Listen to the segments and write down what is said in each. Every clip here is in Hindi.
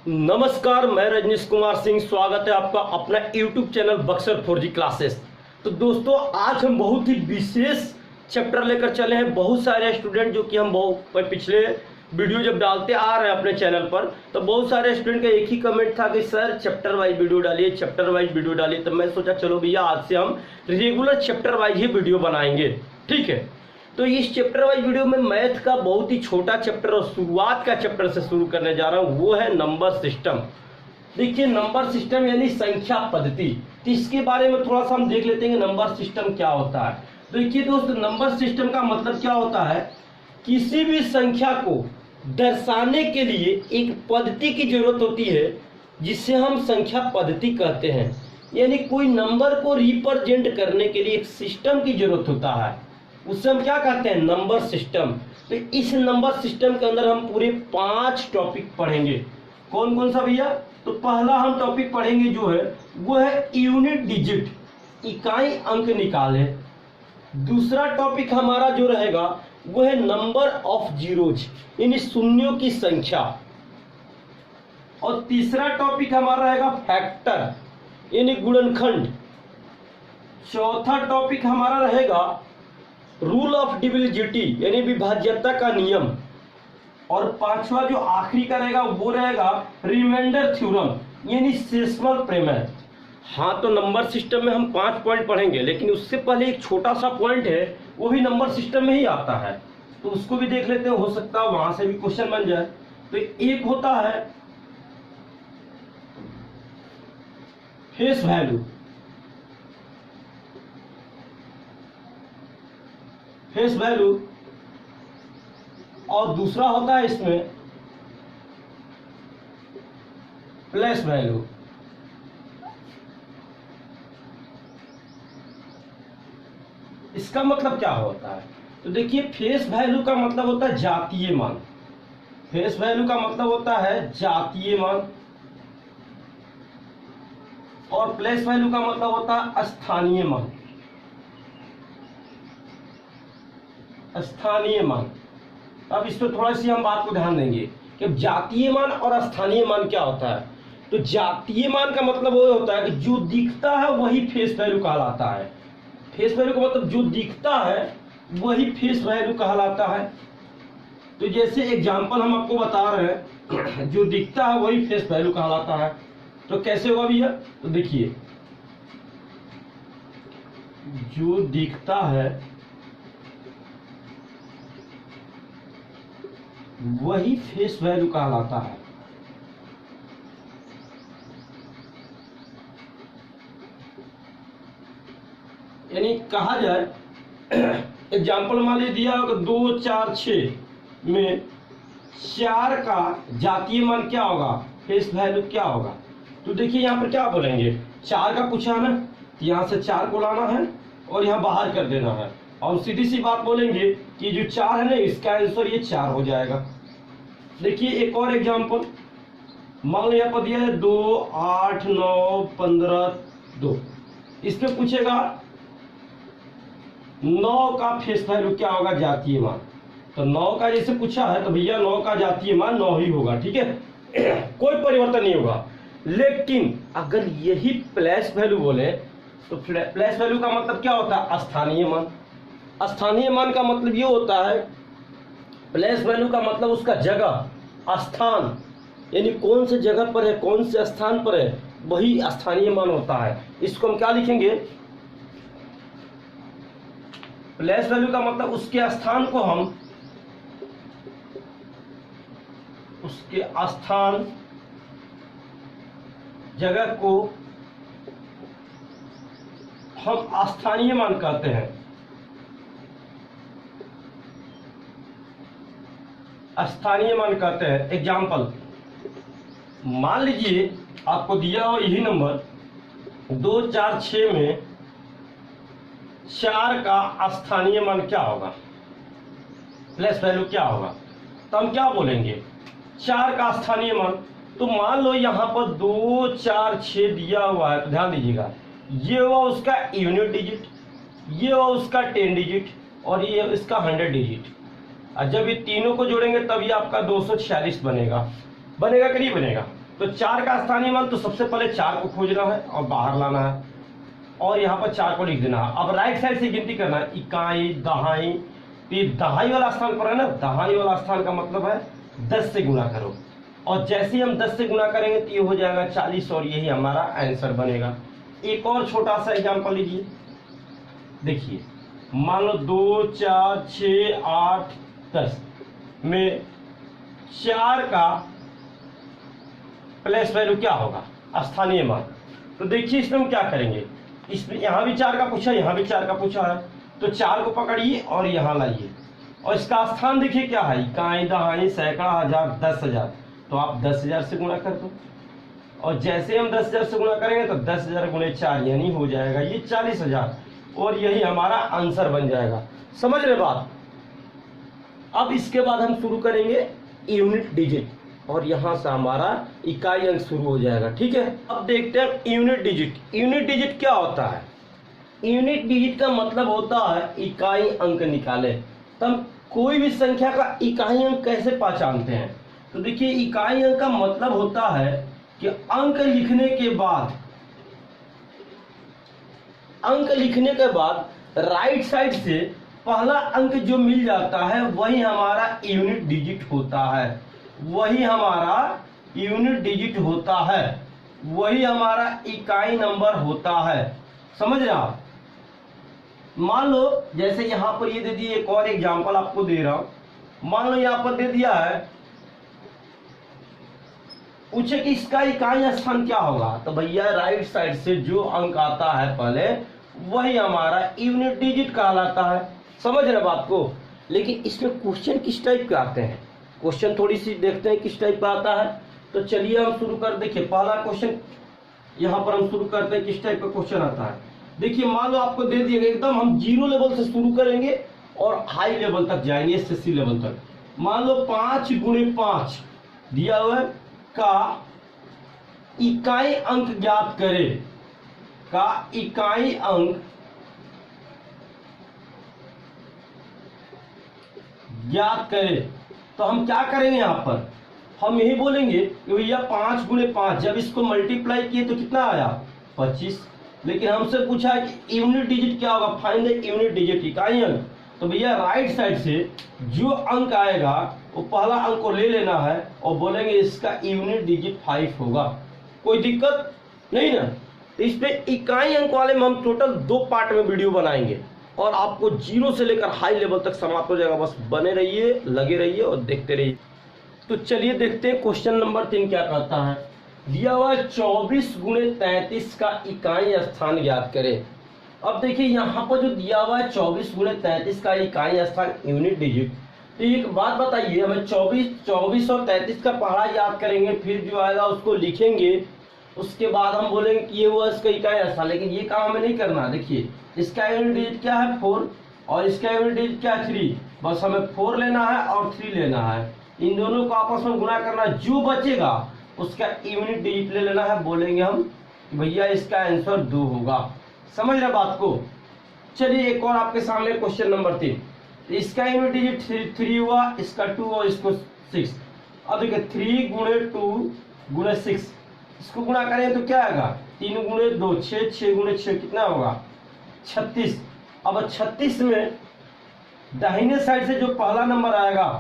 नमस्कार, मैं रजनीश कुमार सिंह। स्वागत है आपका अपना YouTube channel Buxar 4G classes. तो दोस्तों, आज हम बहुत ही विशेष चैप्टर लेकर चले हैं। बहुत सारे स्टूडेंट जो कि हम पिछले वीडियो जब डालते आ रहे हैं अपने चैनल पर, तो बहुत सारे स्टूडेंट का एक ही कमेंट था कि सर चैप्टर वाइज वीडियो डालिए, चैप्टर वाइज वीडियो डालिए। तो मैं सोचा चलो भैया आज से हम रेगुलर चैप्टर वाइज ही वीडियो बनाएंगे, ठीक है। तो इस चैप्टर वाइज वीडियो में मैथ का बहुत ही छोटा चैप्टर और शुरुआत का चैप्टर से शुरू करने जा रहा हूँ, वो है नंबर सिस्टम। देखिए, नंबर सिस्टम यानी संख्या पद्धति। तो इसके बारे में थोड़ा सा हम देख लेते हैं कि नंबर सिस्टम क्या होता है। देखिए दोस्त, नंबर सिस्टम का मतलब क्या होता है, किसी भी संख्या को दर्शाने के लिए एक पद्धति की जरूरत होती है जिसे हम संख्या पद्धति कहते हैं। यानी कोई नंबर को रिप्रेजेंट करने के लिए एक सिस्टम की जरूरत होता है, उससे हम क्या कहते हैं, नंबर सिस्टम। तो इस नंबर सिस्टम के अंदर हम पूरे 5 टॉपिक पढ़ेंगे। कौन कौन सा भैया? तो पहला हम टॉपिक पढ़ेंगे जो है वो है यूनिट डिजिट, इकाई अंक निकाले। दूसरा टॉपिक हमारा जो रहेगा वो है नंबर ऑफ जीरोज, यानी शून्यों की संख्या। और तीसरा टॉपिक हमारा रहेगा फैक्टर, यानी गुणनखंड। चौथा टॉपिक हमारा रहेगा रूल ऑफ डिविजिबिलिटी, यानी विभाज्यता का नियम। और पांचवा जो आखिरी का रहेगा वो रहेगा रिमाइंडर थ्योरम, यानी शेषफल प्रमेय। हाँ, तो नंबर सिस्टम में हम 5 पॉइंट पढ़ेंगे, लेकिन उससे पहले एक छोटा सा पॉइंट है, वो भी नंबर सिस्टम में ही आता है, तो उसको भी देख लेते हैं, हो सकता है वहां से भी क्वेश्चन बन जाए। तो एक होता है फेस वैल्यू, फेस वैल्यू, और दूसरा होता है इसमें प्लेस वैल्यू। इसका मतलब क्या होता है? तो देखिए, फेस वैल्यू का मतलब होता है जातीय मान। फेस वैल्यू का मतलब होता है जातीय मान, और प्लेस वैल्यू का मतलब होता है स्थानीय मान। स्थानीय मान। अब इस पर थोड़ा सी हम बात को ध्यान देंगे कि जातीय मान और स्थानीय मान क्या होता है। तो जातीय मान का मतलब वो होता है कि जो दिखता है वही फेस वैल्यू कहलाता है। फेस वैल्यू का मतलब जो दिखता है वही फेस वैल्यू कहलाता है। तो जैसे एग्जांपल हम आपको बता रहे हैं, जो दिखता है वही फेस वैल्यू कहलाता है। तो कैसे होगा भैया? तो देखिए, जो दिखता है वही फेस वैल्यू कहलाता है। यानी कहा जाए, एग्जाम्पल मान लीजिए दिया होगा 2, 4, 6 में 4 का जातीय मान क्या होगा, फेस वैल्यू क्या होगा। तो देखिए यहाँ पर क्या बोलेंगे, 4 का पूछा है ना, तो यहाँ से 4 को लाना है और यहाँ बाहर कर देना है, और सीधी सी बात बोलेंगे कि जो 4 है ना, इसका आंसर ये 4 हो जाएगा। देखिए एक और एग्जांपल, मान लो यहाँ पर दिया है 2, 8, 9, 15, 2। इसमें पूछेगा 9 का फेस वैल्यू क्या होगा, जातीय मान। तो 9 का जैसे पूछा है तो भैया 9 का जातीय मान 9 ही होगा, ठीक है। कोई परिवर्तन नहीं होगा। लेकिन अगर यही प्लेस वैल्यू बोले तो प्लेस वैल्यू का मतलब क्या होता है, स्थानीय मान। स्थानीय मान का मतलब ये होता है, प्लेस वैल्यू का मतलब उसका जगह, स्थान, यानी कौन से जगह पर है, कौन से स्थान पर है, वही स्थानीय मान होता है। इसको हम क्या लिखेंगे, प्लेस वैल्यू का मतलब उसके स्थान को हम, उसके स्थान, जगह को हम स्थानीय मान कहते हैं। स्थानीय मान कहते हैं। एग्जाम्पल, मान लीजिए आपको दिया हो यही नंबर 2, 4, 6 में 4 का स्थानीय मान क्या होगा, प्लेस वैल्यू क्या होगा। तो हम क्या बोलेंगे, 4 का स्थानीय मान। तो मान लो यहाँ पर 2, 4, 6 दिया हुआ है, तो ध्यान दीजिएगा, ये हुआ उसका यूनिट डिजिट, ये हुआ उसका 10 डिजिट, और ये इसका 100 डिजिट। और जब ये तीनों को जोड़ेंगे तब ये आपका 246 बनेगा। बनेगा कि नहीं बनेगा? तो 4 का स्थानीय मान, तो सबसे पहले 4 को खोजना है और बाहर लाना है और यहाँ पर 4 को लिख देना है। अब राइट साइड से गिनती करना है, इकाई, दहाई। तो ये दहाई वाला स्थान पर है ना, दहाई वाला स्थान का मतलब है 10 से गुणा करो, और जैसे ही हम 10 से गुणा करेंगे तो ये हो जाएगा 40 और यही हमारा आंसर बनेगा। एक और छोटा सा एग्जांपल लीजिए, देखिए मान लो 2, 4, 6, 8, 10 में 4 का प्लेस वैल्यू क्या होगा, स्थानीय मान। तो देखिए इसमें हम क्या करेंगे, इसमें यहाँ भी 4 का पूछा, यहाँ भी 4 का पूछा है, तो 4 को पकड़िए और यहाँ लाइए, और इसका स्थान देखिए क्या है, इकाई, दहाई, सैकड़ा, हजार, 10,000। तो आप 10,000 से गुणा कर दो, और जैसे हम 10,000 से गुणा करेंगे तो 10,000 गुणे 4 यानी हो जाएगा ये 40,000, और यही हमारा आंसर बन जाएगा। समझ रहे बात। अब इसके बाद हम शुरू करेंगे यूनिट डिजिट, और यहां से हमारा इकाई अंक शुरू हो जाएगा। ठीक है, अब देखते हैं यूनिट डिजिट। यूनिट डिजिट क्या होता है? यूनिट डिजिट का मतलब होता है इकाई अंक निकाले। तो हम कोई भी संख्या का इकाई अंक कैसे पहचानते हैं? तो देखिए इकाई अंक का मतलब होता है कि अंक लिखने के बाद राइट साइड से पहला अंक जो मिल जाता है वही हमारा यूनिट डिजिट होता है, वही हमारा यूनिट डिजिट होता है, वही हमारा इकाई नंबर होता है। समझ रहे आप। मान लो जैसे यहां पर ये दे दिए, एक और एग्जांपल आपको दे रहा हूं। मान लो यहां पर दे दिया है, पूछे कि इसका इकाई स्थान क्या होगा, तो भैया राइट साइड से जो अंक आता है पहले वही हमारा यूनिट डिजिट कहलाता है। समझ रहे बात को। लेकिन इसमें क्वेश्चन किस टाइप के आते हैं, क्वेश्चन थोड़ी सी देखते हैं किस टाइप का आता है। तो चलिए हम शुरू कर, देखिए पहला क्वेश्चन यहाँ पर हम शुरू करते हैं, किस टाइप का क्वेश्चन आता है। देखिए मान लो आपको दे दिया, एकदम हम 0 लेवल से शुरू करेंगे और हाई लेवल तक जाएंगे, एसएससी लेवल तक। मान लो 5 गुणे 5 दिया हुआ है, का इकाई अंक ज्ञात करें, का इकाई अंक ज्ञात करें। तो हम क्या करेंगे, यहां पर हम यही बोलेंगे कि भैया 5 गुणे 5, जब इसको मल्टीप्लाई किए तो कितना आया 25। लेकिन हमसे पूछा है कि यूनिट डिजिट क्या होगा, फाइंड द यूनिट डिजिट, इकाई अंक। तो भैया राइट साइड से जो अंक आएगा वो पहला अंक को ले लेना है और बोलेंगे इसका यूनिट डिजिट 5 होगा। कोई दिक्कत नहीं ना। तो इसमें इकाई अंक वाले में हम टोटल 2 पार्ट में वीडियो बनाएंगे और आपको 0 से लेकर हाई लेवल तक समाप्त हो जाएगा। बस बने रहिए, लगे रहिए और देखते रहिए। तो चलिए देखते हैं क्वेश्चन नंबर 3 क्या कहता है। दिया हुआ 24 गुणे 33 का इकाई स्थान ज्ञात करें। अब देखिए यहाँ पर जो दिया हुआ है 24 गुणे 33 का इकाई स्थान यूनिट डिजिट। तो एक बात बताइए, हमें 24 और 33 का पहाड़ा याद करेंगे, फिर जो आएगा उसको लिखेंगे, उसके बाद हम बोलेंगे कि ये हुआ इसका इकाई स्थान। लेकिन ये काम हमें नहीं करना। देखिए इसका यूनिट डिजिट क्या है 4 और इसका यूनिट डिजिट क्या है 3। बस हमें 4 लेना है और 3 लेना है, इन दोनों को आपस में गुणा करना, जो बचेगा उसका यूनिट डिजिट ले लेना है। बोलेंगे हम कि भैया इसका आंसर 2 होगा। समझ रहे बात को। चलिए एक और आपके सामने क्वेश्चन नंबर 3। इसका यूनिट डिजिट 3 हुआ, इसका 2 और इसको 6। अब देखिए 3 गुणे 2 गुणे 6, इसको गुणा करें तो क्या आएगा 3 गुणे 2 6, 6 गुणे 6 कितना होगा 36। अब 36 में दाहिने साइड से जो पहला नंबर आएगा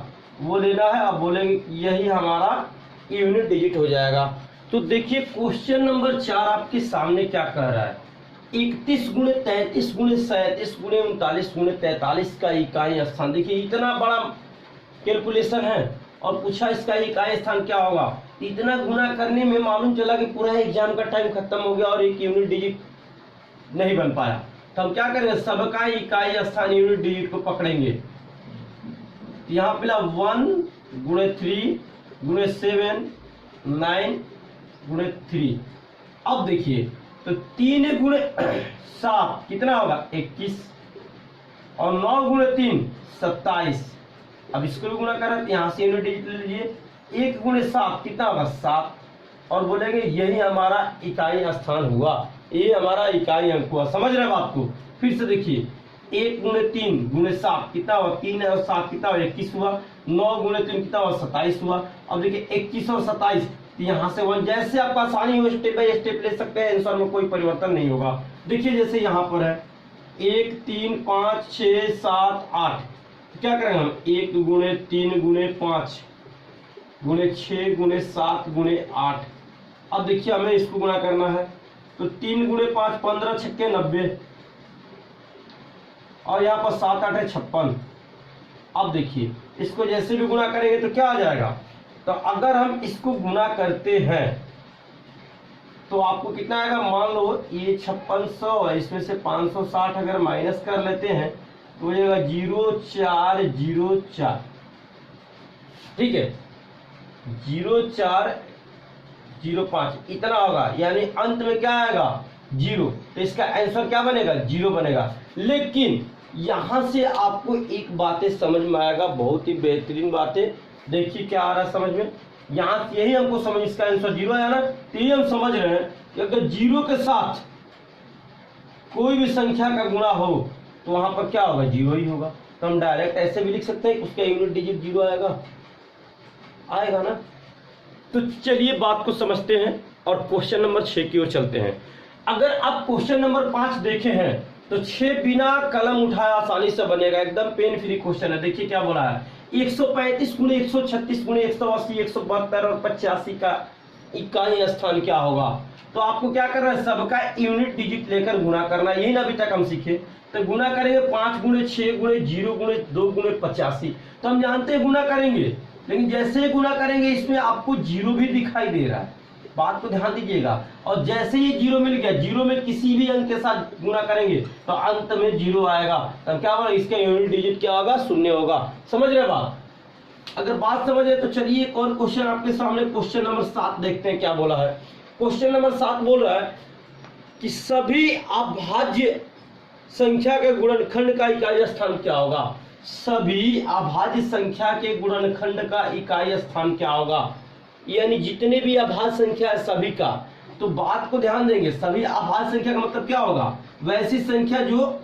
वो लेना है। अब बोलेंगे यही हमारा यूनिट डिजिट हो जाएगा। तो देखिए क्वेश्चन नंबर 4 आपके सामने क्या कह रहा है, 31 गुणे 33 गुणे 37 गुणे 39 गुणे 43 का इकाई स्थान। देखिए इतना बड़ा कैलकुलेशन है और पूछा इसका इकाई स्थान क्या होगा। इतना गुणा करने में मालूम चला कि पूरा एग्जाम का टाइम खत्म हो गया और एक यूनिट डिजिट नहीं बन पाया। तो हम क्या करेंगे, सबका इकाई स्थान यूनिट डिजिट को पकड़ेंगे। यहाँ पे 1 गुणे 3 गुणे 7 9 गुणे 3। अब देखिए तो 3 गुणे 7 कितना होगा 21 और 9 गुणे 3 27। अब इसको भी गुणा करें तो यहाँ से यूनिट डिजिट ले लीजिए। 1 गुणे 7 कितना होगा 7 और बोलेंगे यही हमारा इकाई स्थान हुआ, ये हमारा इकाई अंक हुआ। समझ रहे हैं बात को। फिर से देखिए 1 गुणे 3 गुणे 7 कितना हुआ 3 और 7 कितना हुआ 21 हुआ। 9 गुणे 3 कितना हुआ 27 हुआ। अब देखिए 21 और 27 तो यहाँ से 1, जैसे आपका आसानी हो स्टेप बाय स्टेप ले सकते हैं, आंसर में कोई परिवर्तन नहीं होगा। देखिए जैसे यहाँ पर है 1 3 5 6 7 8, तो क्या करेंगे हम 1 गुणे 3 गुणे 5 गुणे 6 गुणे 7 गुणे 8। अब देखिए हमें इसको गुणा करना है, तो 3 गुणे 5 15 छक्के 90, और यहाँ पर 7 8 है 56। अब देखिए इसको जैसे भी गुणा करेंगे तो क्या आ जाएगा, तो अगर हम इसको गुणा करते हैं तो आपको कितना आएगा, मान लो ये 5600 है, इसमें से 560 अगर माइनस कर लेते हैं तो हो जाएगा 0404, ठीक है 0405 इतना होगा, यानी अंत में क्या आएगा 0, तो इसका आंसर क्या बनेगा 0 बनेगा। लेकिन यहां से आपको एक बातें समझ में आएगा, बहुत ही बेहतरीन बातें। देखिए क्या आ रहा है समझ में, यहाँ यही हमको समझ, इसका आंसर 0 आया ना, तो ये हम समझ रहे हैं कि अगर 0 के साथ कोई भी संख्या का गुणा हो तो वहां पर क्या होगा 0 ही होगा। तो हम डायरेक्ट ऐसे भी लिख सकते हैं, उसका यूनिट डिजिट 0 आएगा ना। तो चलिए बात को समझते हैं और क्वेश्चन नंबर 6 की ओर चलते हैं। अगर आप क्वेश्चन नंबर 5 देखे हैं तो 6 बिना कलम उठाए आसानी से बनेगा, एकदम पेन फ्री क्वेश्चन है। देखिए क्या बोला है, 135 गुणे 136 गुणे 180 172 और 85 का इकाई स्थान क्या होगा। तो आपको क्या करना है, सबका यूनिट डिजिट लेकर गुणा करना, यही ना अभी तक हम सीखे। तो गुणा करेंगे 5 गुणे 6 गुणे 0 गुणे 2 गुणे 85, तो हम जानते हैं गुणा करेंगे, लेकिन जैसे ही गुणा करेंगे इसमें आपको 0 भी दिखाई दे रहा है, बात को ध्यान दीजिएगा। और जैसे ही 0 मिल गया, 0 में किसी भी अंक के साथ गुणा करेंगे तो अंत में 0 आएगा, तब क्या होगा, इसका यूनिट डिजिट क्या होगा 0 होगा। समझ रहे बात, अगर बात समझे तो चलिए एक और क्वेश्चन आपके सामने, क्वेश्चन नंबर 7 देखते हैं क्या बोला है। क्वेश्चन नंबर 7 बोल रहा है कि सभी अभाज्य संख्या के गुणनखंड का इकाई स्थान क्या होगा। सभी अभाज्य संख्या के गुणनखंड का इकाई स्थान क्या होगा, यानी जितने भी अभाज्य संख्या है सभी का। तो बात को ध्यान देंगे, सभी अभाज्य संख्या का मतलब क्या होगा, वैसी संख्या जो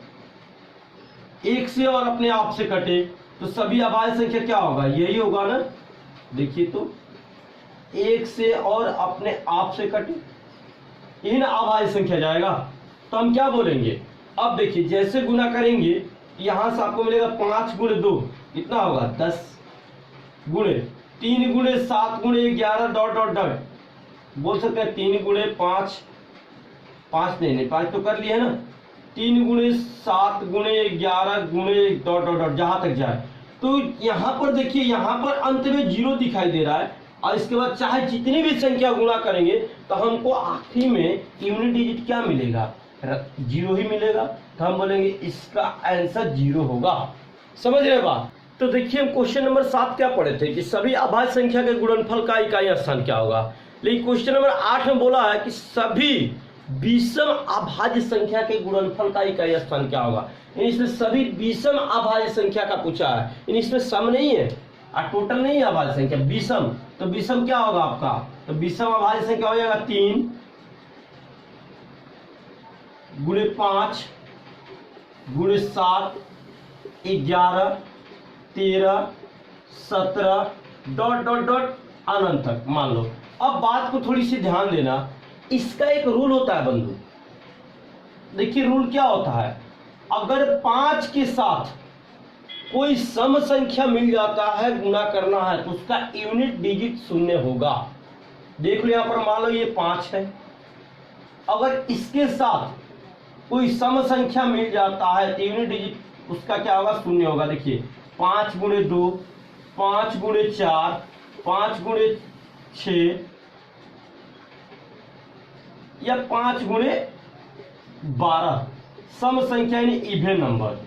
1 से और अपने आप से कटे, तो सभी अभाज्य संख्या क्या होगा, यही होगा ना। देखिए तो 1 से और अपने आप से कटे, यही ना अभाज्य संख्या जाएगा। तो हम क्या बोलेंगे, अब देखिए जैसे गुना करेंगे यहां से आपको मिलेगा 5 गुणे 2 कितना होगा 10, गुणे 3 गुणे 7 गुणे 11 डॉट डॉट डॉट, बोल सकते हैं 3 गुणे 5 नहीं 5 तो कर लिया ना, 3 गुणे 7 गुणे 11 गुणे डॉट डॉट डॉट जहां तक जाए। तो यहां पर देखिए, यहां पर अंत में 0 दिखाई दे रहा है, और इसके बाद चाहे जितनी भी संख्या गुणा करेंगे तो हमको आखिरी में यूनिट डिजिट क्या मिलेगा, 0 ही मिलेगा। तो हम बोलेंगे इसका आंसर 0 होगा। समझ रहे बात। तो देखिए हम क्वेश्चन नंबर 7 क्या पढ़े थे कि सभी अभाज्य संख्या के गुणनफल का इकाई स्थान क्या होगा। लेकिन क्वेश्चन नंबर 8 में बोला है कि सभी विषम अभाज्य संख्या के गुणनफल का इकाई स्थान क्या होगा। इसमें सभी विषम अभाज्य संख्या का पूछा है, इसमें सम नहीं है और टोटल नहीं है अभाज्य संख्या, विषम। तो विषम क्या होगा आपका, तो विषम अभाज्य संख्या हो जाएगा 3 गुणे 5 गुणे 7 11 13 17 डॉट डॉट डॉट अनंत तक मान लो। अब बात को थोड़ी सी ध्यान देना, इसका एक रूल होता है बंधु। देखिए रूल क्या होता है, अगर 5 के साथ कोई सम संख्या मिल जाता है गुणा करना है तो उसका यूनिट डिजिट 0 होगा। देख लो यहां पर मान लो ये 5 है, अगर इसके साथ कोई सम संख्या मिल जाता है तो यूनिट डिजिट उसका क्या होगा 0 होगा। देखिए 5 गुणे 2 5 गुणे 4 5 गुणे 6 या 5 गुणे 12 सम संख्या यानी इवन नंबर।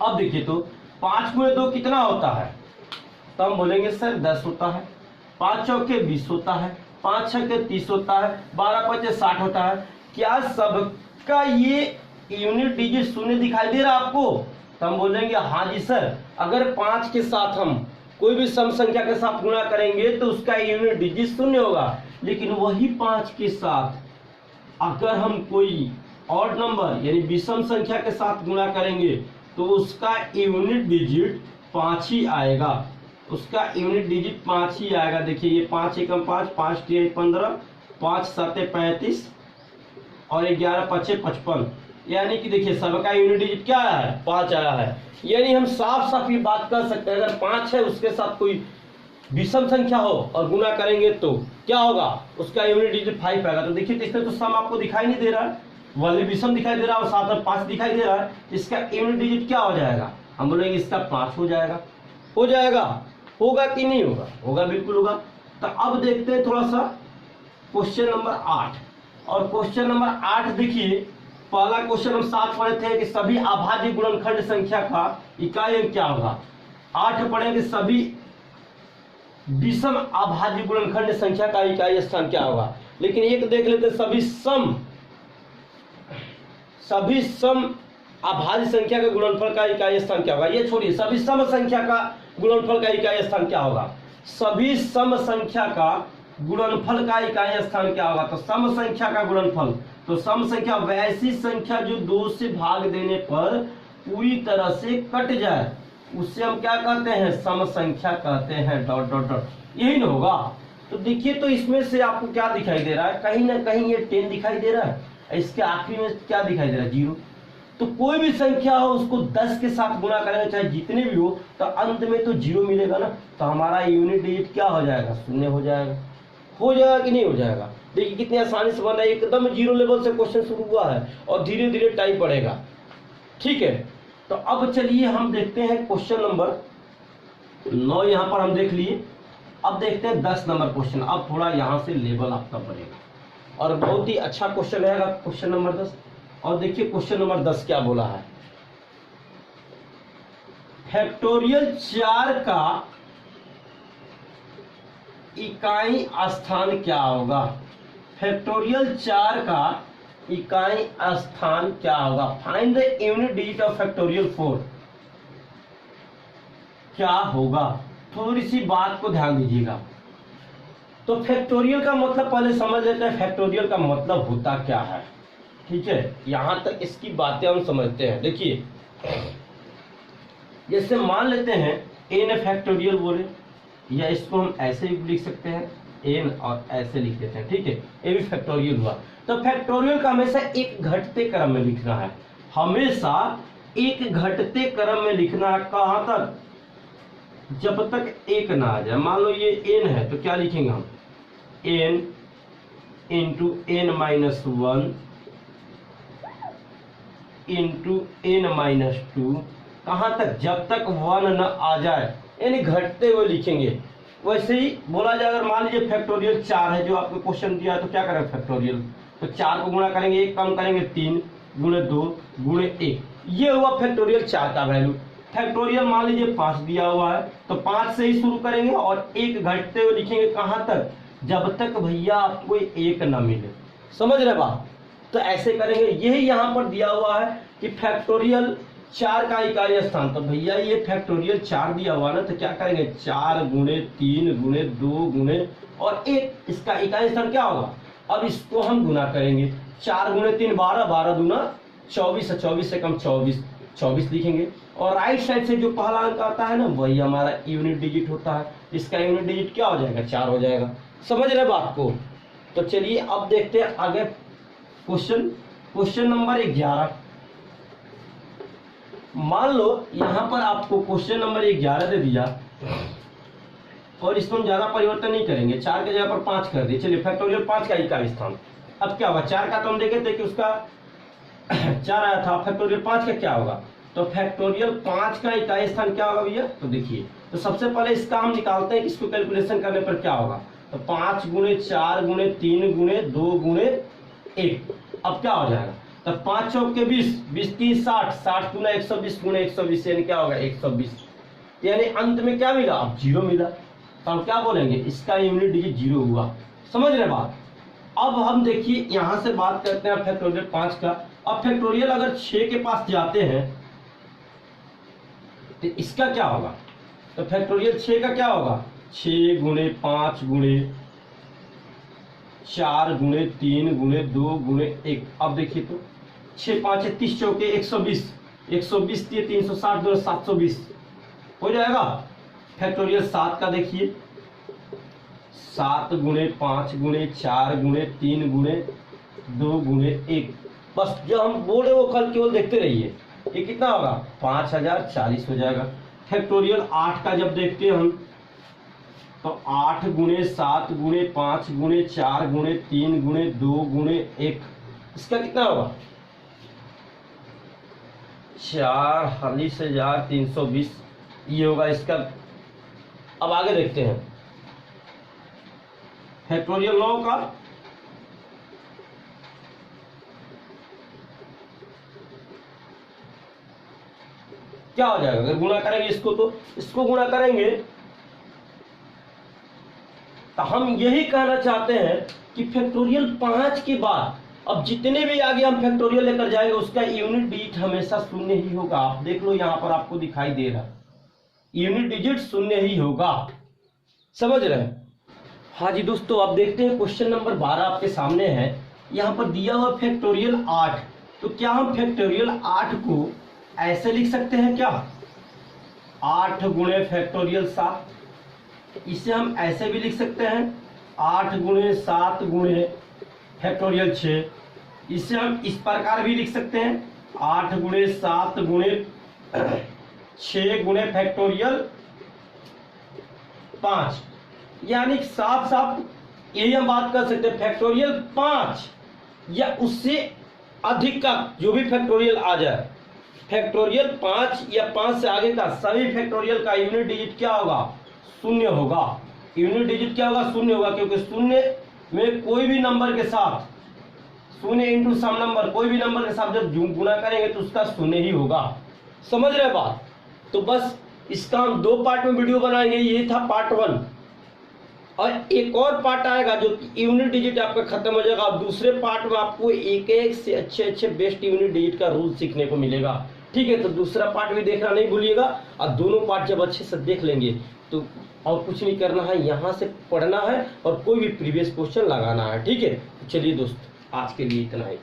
अब देखिए तो 5 गुणे 2 कितना होता है, तो हम बोलेंगे सर 10 होता है, 5 चौके 20 होता है, 5 छक्के 30 होता है, 12 पचे 60 होता है। क्या सबका ये यूनिट डिजिट 0 दिखाई दे रहा है आपको, तो हम बोलेंगे हाँ जी सर। अगर 5 के साथ हम कोई भी सम संख्या के साथ गुणा करेंगे तो उसका यूनिट डिजिट 0 होगा। लेकिन वही 5 के साथ अगर हम कोई ऑड नंबर यानी विषम संख्या के साथ गुणा करेंगे तो उसका यूनिट डिजिट 5 ही आएगा। उसका यूनिट डिजिट 5 ही आएगा। देखिए ये 5 एकम 5, 5 3 15, 5 7 35 और 11 5 55, यानी कि देखिए सबका यूनिट डिजिट क्या आया है, 5 आया है। यानी हम साफ साफ ये बात कर सकते हैं, अगर 5 है उसके साथ कोई विषम संख्या हो और गुना करेंगे तो क्या होगा, उसका यूनिट डिजिट 5 आएगा। तो देखिए इसमें तो सम आपको दिखाई नहीं दे रहा है, वाले विषम दिखाई दे रहा है और साथ में 5 दिखाई दे रहा है, इसका यूनिट डिजिट क्या हो जाएगा, हम बोलेंगे इसका 5 हो जाएगा। हो जाएगा, होगा कि नहीं होगा, होगा बिल्कुल होगा। तो अब देखते हैं थोड़ा सा क्वेश्चन नंबर 8। और क्वेश्चन नंबर 8 देखिए, पहला क्वेश्चन हम 7 पढ़े थे कि सभी अभाज्य गुणनखंड संख्या का इकाई अंक क्या होगा। 8 पढ़े कि सभी विषम अभाज्य गुणनखंड संख्या का इकाई स्थान क्या होगा। लेकिन एक देख लेते हैं, सभी सम अभाज्य संख्या का गुणनफल का इकाई स्थान क्या होगा। ये छोड़िए, सभी सम संख्या का गुणनफल का इकाई स्थान क्या होगा। सभी सम संख्या का गुणनफल का इकाई स्थान क्या होगा। तो सम संख्या का गुणनफल, तो सम संख्या वैसी संख्या जो 2 से भाग देने पर पूरी तरह से कट जाए, उससे हम क्या कहते हैं, सम संख्या कहते हैं। डॉट डॉट डॉट, यही ना होगा। तो देखिए, तो इसमें से आपको क्या दिखाई दे रहा है, कहीं ना कहीं ये 10 दिखाई दे रहा है, इसके आखिरी में क्या दिखाई दे रहा है, 0। तो कोई भी संख्या हो उसको 10 के साथ गुणा करेंगे, चाहे जितने भी हो, तो अंत में तो 0 मिलेगा ना। तो हमारा यूनिट डिजिट क्या हो जाएगा, 0 हो जाएगा। हो जाएगा कि नहीं हो जाएगा। देखिए कितनी आसानी से बना है, एकदम 0 लेवल से क्वेश्चन शुरू हुआ है और धीरे धीरे टाइप बढ़ेगा। ठीक है, तो अब चलिए हम देखते हैं क्वेश्चन नंबर 9 यहाँ पर हम देख लिए। अब देखते हैं 10 नंबर क्वेश्चन। अब थोड़ा यहाँ से लेवल आपका बढ़ेगा और बहुत ही अच्छा क्वेश्चन रहेगा क्वेश्चन नंबर 10। और देखिए क्वेश्चन नंबर 10 क्या बोला है, फैक्टोरियल 4 का इकाई स्थान क्या होगा। फैक्टोरियल 4 का इकाई स्थान क्या होगा। Find the unit digit of factorial 4 क्या होगा। थोड़ी सी बात को ध्यान दीजिएगा। तो फैक्टोरियल का मतलब पहले समझ लेते हैं, फैक्टोरियल का मतलब होता क्या है। ठीक है, यहां तक इसकी बातें हम समझते हैं। देखिए, जैसे मान लेते हैं n फैक्टोरियल बोले, या इसको हम ऐसे भी लिख सकते हैं n और ऐसे लिख देते हैं। ठीक है, ये भी फैक्टोरियल हुआ। तो फैक्टोरियल का हमेशा एक घटते क्रम में लिखना है, हमेशा एक घटते क्रम में लिखना है। कहां तक, जब तक 1 ना आ जाए। मान लो ये n है तो क्या लिखेंगे हम, n into n-1 into n-2। कहां तक, जब तक 1 न आ जाए, यानी घटते हुए लिखेंगे। वैसे ही बोला जाए, अगर मान लीजिए फैक्टोरियल 4 है जो आपको क्वेश्चन दिया है, तो क्या करेंगे फैक्टोरियल, तो 4 को गुणा करेंगे, 1 कम करेंगे, 3 गुणे 2 गुणे 1, ये हुआ फैक्टोरियल 4 का वैल्यू। फैक्टोरियल मान लीजिए 5 दिया हुआ है तो 5 से ही शुरू करेंगे और 1 घटते हुए लिखेंगे। कहां तक, जब तक भैया आपको 1 ना मिले। समझ रहे बात। तो ऐसे करेंगे। यही यहां पर दिया हुआ है कि फैक्टोरियल 4 का इकाई स्थान। तो भैया ये फैक्टोरियल 4 दिया हुआ ना, तो क्या करेंगे, 4 गुणे 3 गुणे 2 गुणे और 1, इसका इकाई स्थान क्या होगा। अब इसको हम गुना करेंगे, 4 गुणे 3 12, 12 दूना 24, 24 से कम 24, 24 लिखेंगे। और राइट साइड से जो पहला अंक आता है ना, वही हमारा यूनिट डिजिट होता है। इसका यूनिट डिजिट क्या हो जाएगा, 4 हो जाएगा। समझ रहे बात को। तो चलिए अब देखते हैं आगे क्वेश्चन नंबर 11। मान लो यहां पर आपको क्वेश्चन नंबर 11 दे दिया और इसमें हम ज्यादा परिवर्तन नहीं करेंगे, 4 के जगह पर 5 कर दिए। चलिए फैक्टोरियल 5 का इकाई स्थान। अब क्या होगा, 4 का तो हम देखे थे कि उसका 4 आया था, फैक्टोरियल 5 का क्या होगा। तो फैक्टोरियल 5 का इकाई स्थान क्या होगा भैया। तो देखिए, तो सबसे पहले इसका हम निकालते हैं कि इसको कैलकुलेशन करने पर क्या होगा। तो 5 गुणे 4 गुणे 3 गुणे 2 गुणे 1, अब क्या हो जाएगा, तो 5 चौक के 20, 20 3 60, 60 गुना 120 गुणे 120, यानी क्या होगा 120। यानी अंत में क्या मिला, अब 0 मिला। तो हम क्या बोलेंगे, इसका यूनिट डिजिट 0 हुआ। समझ रहे बात। अब हम देखिए यहां से बात करते हैं फैक्टोरियल 5 का। अब फैक्टोरियल अगर 6 के पास जाते हैं तो इसका क्या होगा। तो फैक्टोरियल 6 का क्या होगा, 6 गुणे 5 गुणे 4 गुणे 3 गुणे 2 गुणे 1। अब देखिए तो 6 5 30 चौके 120, 120 360 2 720 हो जाएगा। फैक्टोरियल 7 का देखिए, 7 गुणे 5 गुणे 4 गुणे 3 गुणे 2 गुणे 1। बस जो हम बोल रहे वो कल केवल देखते रहिए। ये कितना होगा, 5040 हो जाएगा। फैक्टोरियल 8 का जब देखते हैं हम, तो 8 गुणे 7 गुणे 5 गुणे 4 गुणे 3 गुणे 2 गुणे 1, इसका कितना होगा, 40,320 ये होगा इसका। अब आगे देखते हैं फैक्टोरियल 9 का, क्या हो जाएगा अगर गुणा करेंगे इसको, तो इसको गुणा करेंगे, तो हम यही कहना चाहते हैं कि फैक्टोरियल 5 के बाद अब जितने भी आगे हम फैक्टोरियल लेकर जाएंगे उसका यूनिट डिजिट हमेशा शून्य ही होगा। आप देख लो यहां पर आपको दिखाई दे रहा है, यूनिट डिजिट शून्य ही होगा। समझ रहे हैं? हाँ जी दोस्तों, आप देखते हैं क्वेश्चन नंबर 12 आपके सामने है। यहाँ पर दिया हुआ फैक्टोरियल 8, तो क्या हम फैक्टोरियल 8 को ऐसे लिख सकते हैं क्या, 8 गुणे फैक्टोरियल 7, इसे हम ऐसे भी लिख सकते हैं 8 गुणे 7 गुणे फैक्टोरियल 6, इसे हम इस प्रकार भी लिख सकते हैं 8 गुणे 7 गुणे 6 गुणे फैक्टोरियल 5। यानी साफ साफ यही हम बात कर सकते हैं, फैक्टोरियल 5 या उससे अधिक का जो भी फैक्टोरियल आ जाए, फैक्टोरियल 5 या 5 से आगे का सभी फैक्टोरियल का यूनिट डिजिट क्या होगा, शून्य होगा। यूनिट डिजिट क्या होगा, शून्य होगा, क्योंकि शून्य में कोई भी नंबर के साथ, शून्य इंटू सम नंबर, कोई भी नंबर के साथ जब गुणा करेंगे तो उसका शून्य ही होगा। समझ रहे बात? तो बस इसका हम 2 पार्ट में वीडियो बनाएंगे। ये था पार्ट 1, और एक और पार्ट आएगा जो यूनिट डिजिट आपका खत्म हो जाएगा। अब दूसरे पार्ट में आपको एक एक से अच्छे बेस्ट यूनिट डिजिट का रूल सीखने को मिलेगा। ठीक है, तो दूसरा पार्ट भी देखना नहीं भूलिएगा। और दोनों पार्ट जब अच्छे से देख लेंगे तो और कुछ नहीं करना है, यहाँ से पढ़ना है और कोई भी प्रीवियस क्वेश्चन लगाना है। ठीक है, चलिए दोस्त, आज के लिए इतना ही।